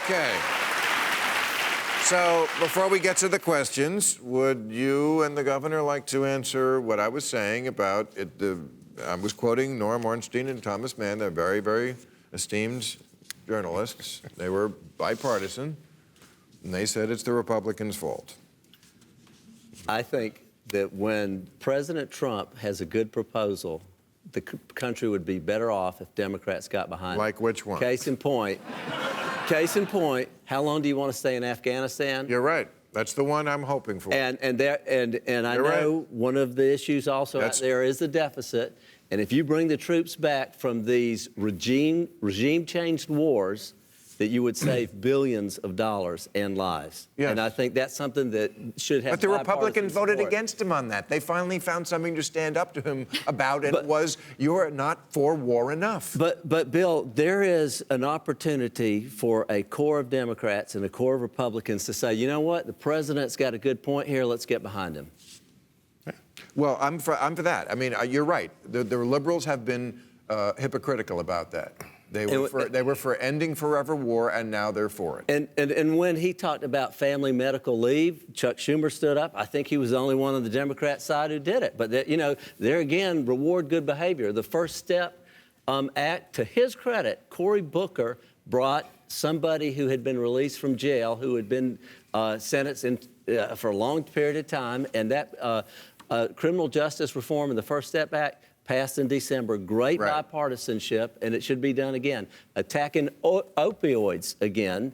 Okay. So before we get to the questions, would you and the governor like to answer what I was saying about it? I was quoting Norm Ornstein and Thomas Mann. They're very, very esteemed journalists. They were bipartisan, and they said it's the Republicans' fault. I think that when President Trump has a good proposal, the country would be better off if Democrats got behind it. Like which one? Case in point, how long do you want to stay in Afghanistan? You're right. That's the one I'm hoping for. And I know one of the issues also out there is the deficit. And if you bring the troops back from these regime-changed wars, that you would save billions of dollars and lives. Yes. And I think that's something that should have. But the Republicans voted against him on that. They finally found something to stand up to him about, and it was, you're not for war enough. But Bill, there is an opportunity for a core of Democrats and a core of Republicans to say, you know what, the president's got a good point here, let's get behind him. Well, I'm for that. I mean, you're right. The liberals have been hypocritical about that. They were for ending forever war, and now they're for it. And when he talked about family medical leave, Chuck Schumer stood up. I think he was the only one on the Democrat side who did it. But, you know, there again, reward good behavior. The First Step Act, to his credit, Cory Booker brought somebody who had been released from jail, who had been sentenced for a long period of time, and that criminal justice reform and the First Step Act passed in December. Great bipartisanship, and it should be done again. Attacking opioids again.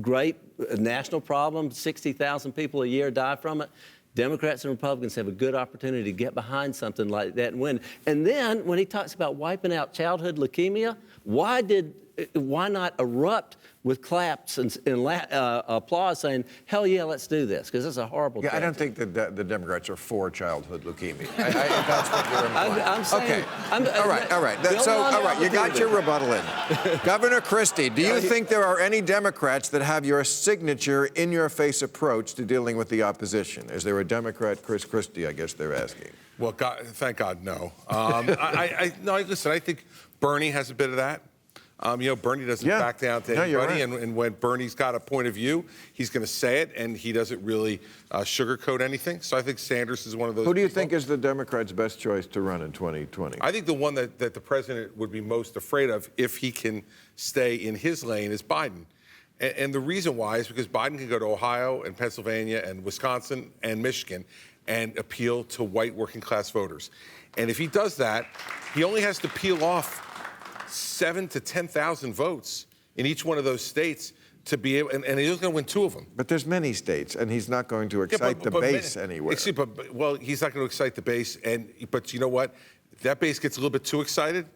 Great national problem. 60,000 people a year die from it. Democrats and Republicans have a good opportunity to get behind something like that and win. And then when he talks about wiping out childhood leukemia, why not erupt with claps and applause saying, hell yeah, let's do this, because it's a horrible I don't think that the Democrats are for childhood leukemia. If that's what you're implying. I'm saying... Okay. All right. You got your rebuttal in. Governor Christie, do you think there are any Democrats that have your signature, in-your-face approach to dealing with the opposition? Is there a Democrat, Chris Christie, I guess they're asking? Well, thank God, no. Listen, I think Bernie has a bit of that. You know, Bernie doesn't back down to anybody, and when Bernie's got a point of view, he's going to say it, and he doesn't really sugarcoat anything. So I think Sanders is one of those Who do you think is the Democrats' best choice to run in 2020? I think the one that the president would be most afraid of, if he can stay in his lane, is Biden. And the reason why is because Biden can go to Ohio and Pennsylvania and Wisconsin and Michigan and appeal to white working-class voters. And if he does that, he only has to peel off 7,000 to 10,000 votes in each one of those states to be able, and he's going to win 2 of them. But there's many states, and he's not going to excite the base anywhere. Well, he's not going to excite the base, but you know what? If that base gets a little bit too excited,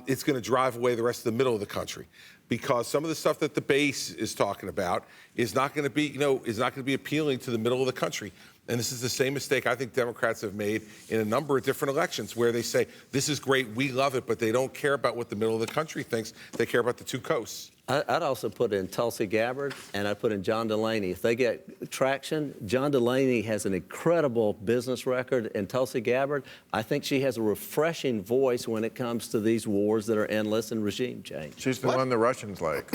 it's going to drive away the rest of the middle of the country, because some of the stuff that the base is talking about is not going to be, appealing to the middle of the country. And this is the same mistake I think Democrats have made in a number of different elections, where they say, this is great, we love it, but they don't care about what the middle of the country thinks. They care about the 2 coasts. I'd also put in Tulsi Gabbard, and I'd put in John Delaney. If they get traction, John Delaney has an incredible business record, and Tulsi Gabbard, I think she has a refreshing voice when it comes to these wars that are endless and regime change. She's the one the Russians like.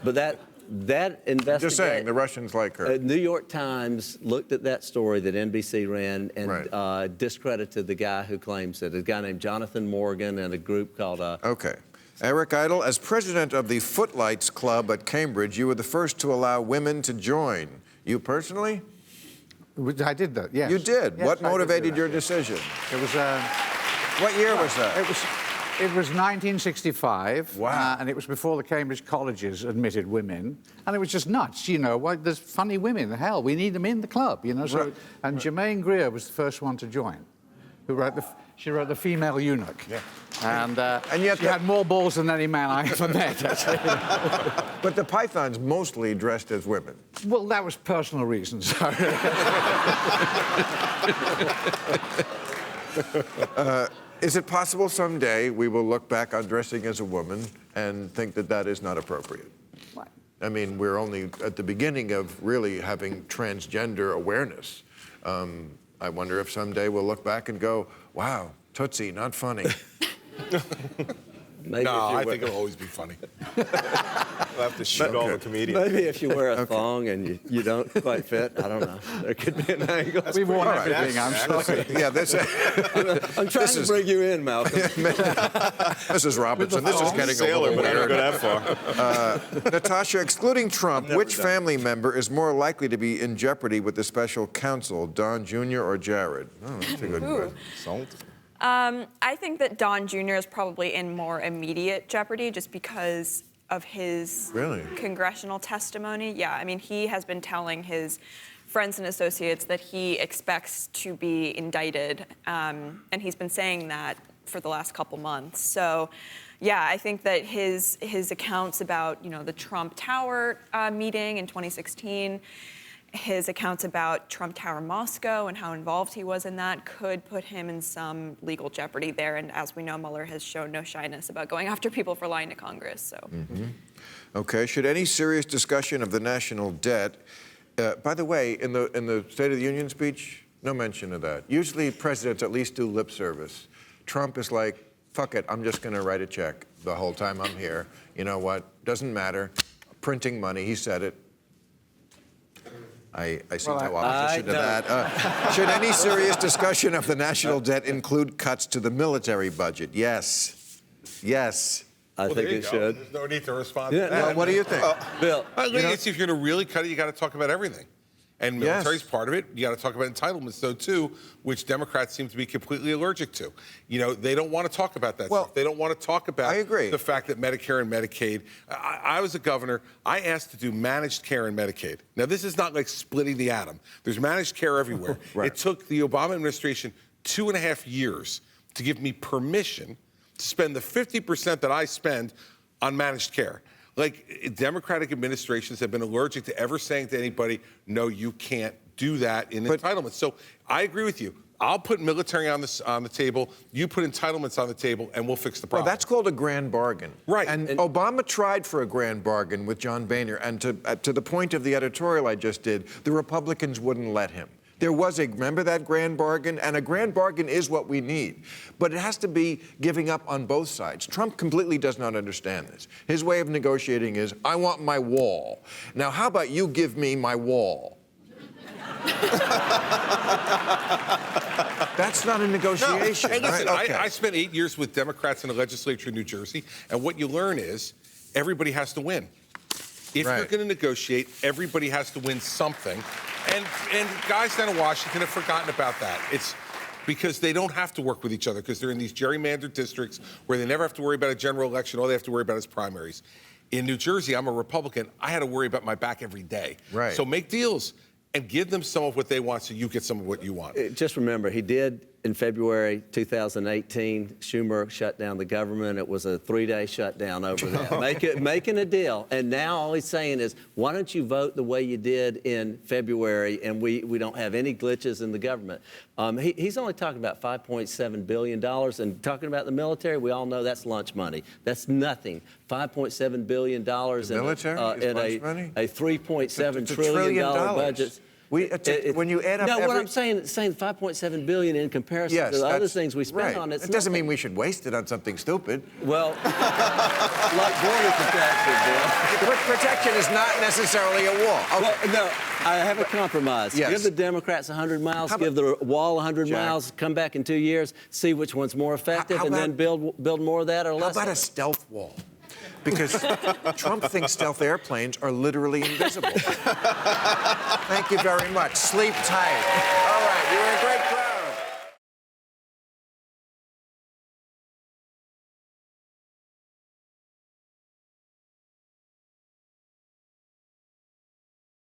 But that investigation... Just saying, the Russians like her. New York Times looked at that story that NBC ran and discredited the guy who claims it, a guy named Jonathan Morgan and a group called... Okay. Eric Idle, as president of the Footlights Club at Cambridge, you were the first to allow women to join. You personally? I did that, yes. You did? Yes, what motivated your decision? It was... What year was that? It was 1965. Wow. And it was before the Cambridge colleges admitted women. And it was just nuts, you know. Well, there's funny women, hell, we need them in the club, you know. So, and Germaine Greer was the first one to join, who wrote she wrote The Female Eunuch. Yeah. And yet she had more balls than any man I ever met, actually. But the Pythons mostly dressed as women. Well, that was personal reasons. Is it possible someday we will look back on dressing as a woman and think that that is not appropriate? What? I mean, we're only at the beginning of really having transgender awareness. I wonder if someday we'll look back and go, wow, Tootsie, not funny. No, I think it'll always be funny. We'll have to shoot all the comedians. Maybe if you wear a thong and you don't quite fit, I don't know. There could be an angle. We want All right. everything, I'm sorry. Yeah, this, I'm trying to bring you in, Malcolm. Mrs. Robinson, this is getting a Sailor little would never go weird. that far. Natasha, excluding Trump, which done. family member is more likely to be in jeopardy with the special counsel, Don Jr. or Jared? Oh, that's a good Ooh. question. I think that Don Jr. is probably in more immediate jeopardy just because of his Really? congressional testimony. Yeah, I mean, he has been telling his friends and associates that he expects to be indicted, and he's been saying that for the last couple months. So, yeah, I think that his accounts about, the Trump Tower meeting in 2016, his accounts about Trump Tower Moscow and how involved he was in that could put him in some legal jeopardy there. And as we know, Mueller has shown no shyness about going after people for lying to Congress. So, Okay, should any serious discussion of the national debt, by the way, in the State of the Union speech, no mention of that. Usually presidents at least do lip service. Trump is like, fuck it, I'm just going to write a check the whole time I'm here. You know what? Doesn't matter. Printing money, he said it. I see no opposition to that. Should any serious discussion of the national debt include cuts to the military budget? Yes. Yes. I think it should. There's no need to respond Yeah, to that. Well, what do you think? Bill, If you're going to really cut it, you got to talk about everything. And Yes. military's part of it. You got to talk about entitlements, though, too, which Democrats seem to be completely allergic to. They don't want to talk about that Well, stuff. They don't want to talk about I agree. the fact that Medicare and Medicaid. I was a governor. I asked to do managed care and Medicaid. Now, this is not like splitting the atom. There's managed care everywhere. Right. It took the Obama administration 2.5 years to give me permission to spend the 50% that I spend on managed care. Like, Democratic administrations have been allergic to ever saying to anybody, no, you can't do that in entitlements. So I agree with you. I'll put military on the table, you put entitlements on the table, and we'll fix the problem. Well, that's called a grand bargain. Right. And Obama tried for a grand bargain with John Boehner, and to the point of the editorial I just did, the Republicans wouldn't let him. There was remember that grand bargain? And a grand bargain is what we need. But it has to be giving up on both sides. Trump completely does not understand this. His way of negotiating is, I want my wall. Now, how about you give me my wall? That's not a negotiation. Hey, listen, right? Okay. I spent 8 years with Democrats in the legislature in New Jersey, and what you learn is everybody has to win. If Right. you're going to negotiate, everybody has to win something. And guys down in Washington have forgotten about that. It's because they don't have to work with each other because they're in these gerrymandered districts where they never have to worry about a general election. All they have to worry about is primaries. In New Jersey, I'm a Republican. I had to worry about my back every day. Right. So make deals and give them some of what they want so you get some of what you want. just remember, he did in February 2018. Schumer shut down the government. It was a 3-day shutdown over that, making a deal. And now all he's saying is, why don't you vote the way you did in February, and we don't have any glitches in the government. He's only talking about $5.7 billion, and talking about the military, we all know that's lunch money. That's nothing. $5.7 billion military is lunch money? a $3.7 It's $1 trillion trillion. budget. When you add up no, what every- I'm saying 5.7 billion in comparison to the other things we spend right. on it. It doesn't mean we should waste it on something stupid. Well, like border protection, Bill. But protection is not necessarily a wall. Okay. Well, no, I have a compromise. Yes. Give the Democrats 100 miles, How give the wall 100 Jack. miles, come back in 2 years, see which one's more effective, How and then build more of that or How less. about a stealth wall? Because Trump thinks stealth airplanes are literally invisible. Thank you very much. Sleep tight. All right, you're a great crowd.